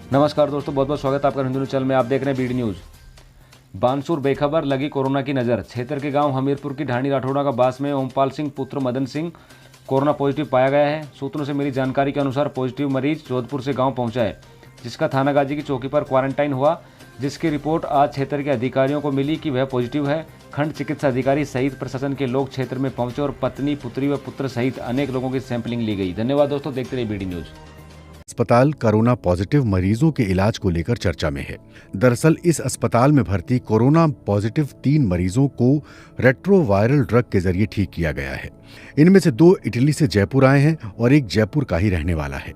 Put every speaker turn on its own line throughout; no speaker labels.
नमस्कार दोस्तों, बहुत बहुत स्वागत है आपका हिंदू न्यूज चैनल में। आप देख रहे हैं बीडी न्यूज। बानसूर बेखबर, लगी कोरोना की नज़र। क्षेत्र के गांव हमीरपुर की ढाणी राठौड़ा का बास में ओमपाल सिंह पुत्र मदन सिंह कोरोना पॉजिटिव पाया गया है। सूत्रों से मिली जानकारी के अनुसार पॉजिटिव मरीज जोधपुर से गांव पहुंचा है, जिसका थाना गाजी की चौकी पर क्वारंटाइन हुआ, जिसकी रिपोर्ट आज क्षेत्र के अधिकारियों को मिली कि वह पॉजिटिव है। खंड चिकित्सा अधिकारी सहित प्रशासन के लोग क्षेत्र में पहुंचे और पत्नी, पुत्री व पुत्र सहित अनेक लोगों की सैंपलिंग ली गई। धन्यवाद दोस्तों, देखते रहिए बीडी न्यूज।
अस्पताल कोरोना पॉजिटिव मरीजों के इलाज को लेकर चर्चा में है। दरअसल इस अस्पताल में भर्ती कोरोना पॉजिटिव 3 मरीजों को रेट्रोवायरल ड्रग के जरिए ठीक किया गया है। इनमें से 2 इटली से जयपुर आए हैं और एक जयपुर का ही रहने वाला है।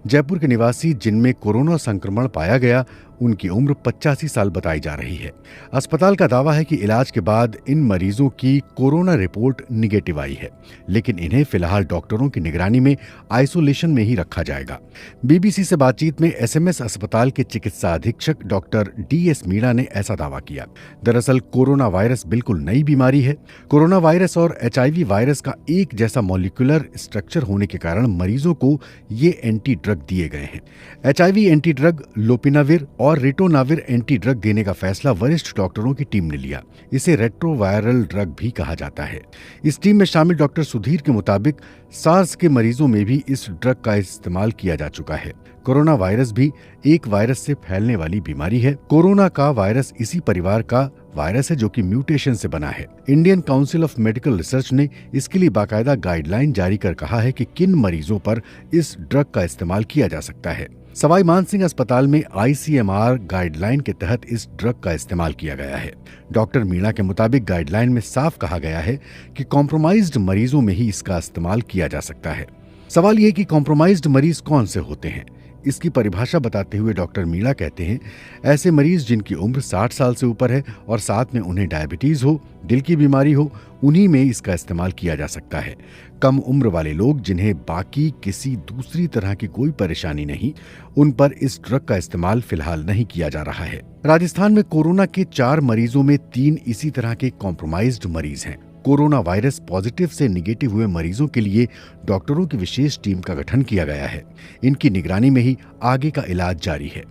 जयपुर के निवासी जिनमें कोरोना संक्रमण पाया गया, उनकी उम्र 85 साल बताई जा रही है। अस्पताल का दावा है कि इलाज के बाद इन मरीजों की कोरोना रिपोर्ट निगेटिव आई है, लेकिन इन्हें फिलहाल डॉक्टरों की निगरानी में आइसोलेशन में ही रखा जाएगा। बीबीसी से बातचीत में एसएमएस अस्पताल के चिकित्सा अधीक्षक डॉक्टर डीएस मीणा ने ऐसा दावा किया। दरअसल कोरोना वायरस बिल्कुल नई बीमारी है। कोरोना वायरस और एचआईवी वायरस का एक जैसा मॉलिक्यूलर स्ट्रक्चर होने के कारण मरीजों को ये एंटी ड्रग दिए गए हैं। एचआईवी एंटी ड्रग लोपिनाविर और रिटोनाविर एंटी ड्रग देने का फैसला वरिष्ठ डॉक्टरों की टीम ने लिया। इसे रेट्रोवायरल ड्रग भी कहा जाता है। इस टीम में शामिल डॉक्टर सुधीर के मुताबिक सार्स के मरीजों में भी इस ड्रग का इस्तेमाल किया जा चुका है। कोरोना वायरस भी एक वायरस से फैलने वाली बीमारी है। कोरोना का वायरस इसी परिवार का वायरस है जो कि म्यूटेशन से बना है। Indian council of medical research ने इसके लिए बाकायदा गाइडलाइन जारी कर कहा है कि किन मरीजों पर इस ड्रग का इस्तेमाल किया जा सकता है। सवाई मानसिंह अस्पताल में आईसीएमआर गाइडलाइन के तहत इस ड्रग का इस्तेमाल किया गया है। डॉक्टर मीणा के मुताबिक गाइडलाइन में साफ कहा गया है कि कॉम्प्रोमाइज्ड मरीजों में ही इसका इस्तेमाल किया जा सकता है। सवाल यह कि कॉम्प्रोमाइज्ड मरीज कौन से होते हैं। इसकी परिभाषा बताते हुए डॉक्टर मीणा कहते हैं, ऐसे मरीज जिनकी उम्र 60 साल से ऊपर है और साथ में उन्हें डायबिटीज हो, दिल की बीमारी हो, उन्हीं में इसका इस्तेमाल किया जा सकता है। कम उम्र वाले लोग जिन्हें बाकी किसी दूसरी तरह की कोई परेशानी नहीं, उन पर इस ड्रग का इस्तेमाल फिलहाल नहीं किया जा रहा है। राजस्थान में कोरोना के 4 मरीजों में 3 इसी तरह के कॉम्प्रोमाइज्ड मरीज हैं। कोरोना वायरस पॉजिटिव से निगेटिव हुए मरीजों के लिए डॉक्टरों की विशेष टीम का गठन किया गया है। इनकी निगरानी में ही आगे का इलाज जारी है।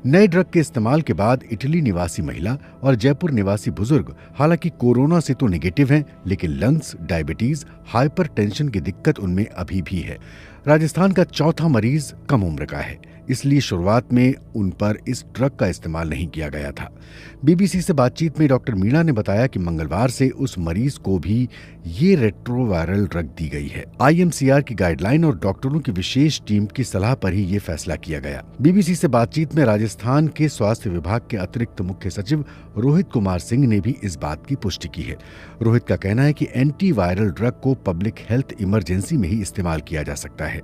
नए ड्रग के इस्तेमाल के बाद इटली निवासी महिला और जयपुर निवासी बुजुर्ग हालांकि कोरोना से तो निगेटिव हैं, लेकिन लंग्स, डायबिटीज, हाइपरटेंशन की दिक्कत उनमें अभी भी है। राजस्थान का चौथा मरीज कम उम्र का है, इसलिए शुरुआत में उन पर इस ड्रग का इस्तेमाल नहीं किया गया था। बीबीसी से बातचीत में डॉक्टर मीणा ने बताया कि मंगलवार से उस मरीज को भी ये रेट्रोवायरल ड्रग दी गई है। आईएमसीआर की गाइडलाइन और डॉक्टरों की विशेष टीम की सलाह पर ही ये फैसला किया गया। बीबीसी से बातचीत में राजस्थान के स्वास्थ्य विभाग के अतिरिक्त मुख्य सचिव रोहित कुमार सिंह ने भी इस बात की पुष्टि की है। रोहित का कहना है कि एंटी वायरल ड्रग को पब्लिक हेल्थ इमरजेंसी में ही इस्तेमाल किया जा सकता है।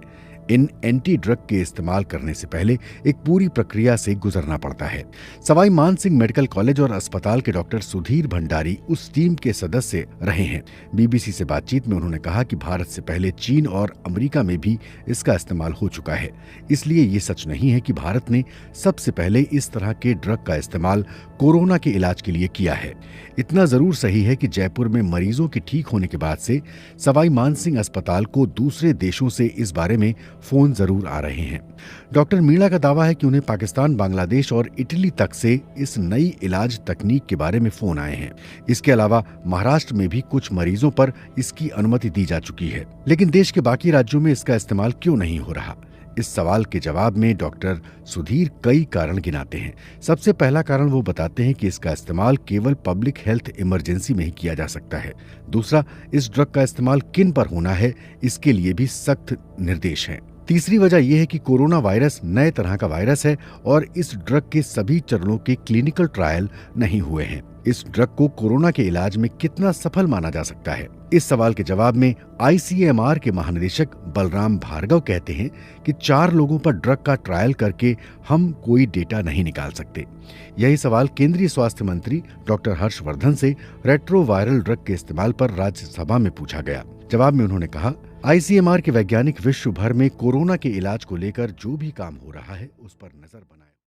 इन एंटी ड्रग के इस्तेमाल करने से पहले एक पूरी प्रक्रिया से गुजरना पड़ता है। सवाई मानसिंह मेडिकल कॉलेज और अस्पताल के डॉक्टर सुधीर भंडारी उस टीम के सदस्य रहे हैं। बीबीसी से बातचीत में उन्होंने कहा कि भारत से पहले चीन और अमेरिका में भी इसका इस्तेमाल हो चुका है, इसलिए ये सच नहीं है कि भारत ने सबसे पहले इस तरह के ड्रग का इस्तेमाल कोरोना के इलाज के लिए किया है। इतना जरूर सही है कि जयपुर में मरीजों के ठीक होने के बाद से सवाई मानसिंह अस्पताल को दूसरे देशों से इस बारे में फोन जरूर आ रहे हैं। डॉक्टर मीणा का दावा है कि उन्हें पाकिस्तान, बांग्लादेश और इटली तक से इस नई इलाज तकनीक के बारे में फोन आए हैं। इसके अलावा महाराष्ट्र में भी कुछ मरीजों पर इसकी अनुमति दी जा चुकी है, लेकिन देश के बाकी राज्यों में इसका इस्तेमाल क्यों नहीं हो रहा। इस सवाल के जवाब में डॉक्टर सुधीर कई कारण गिनाते हैं। सबसे पहला कारण वो बताते हैं कि इसका इस्तेमाल केवल पब्लिक हेल्थ इमरजेंसी में ही किया जा सकता है। दूसरा, इस ड्रग का इस्तेमाल किन पर होना है, इसके लिए भी सख्त निर्देश हैं। तीसरी वजह यह है कि कोरोना वायरस नए तरह का वायरस है और इस ड्रग के सभी चरणों के क्लिनिकल ट्रायल नहीं हुए हैं। इस ड्रग को कोरोना के इलाज में कितना सफल माना जा सकता है। इस सवाल के जवाब में आईसीएमआर के महानिदेशक बलराम भार्गव कहते हैं कि 4 लोगों पर ड्रग का ट्रायल करके हम कोई डेटा नहीं निकाल सकते। यही सवाल केंद्रीय स्वास्थ्य मंत्री डॉक्टर हर्षवर्धन से रेट्रोवायरल ड्रग के इस्तेमाल पर राज्यसभा में पूछा गया। जवाब में उन्होंने कहा, आईसीएमआर के वैज्ञानिक विश्व भर में कोरोना के इलाज को लेकर जो भी काम हो रहा है उस पर नजर बनाए।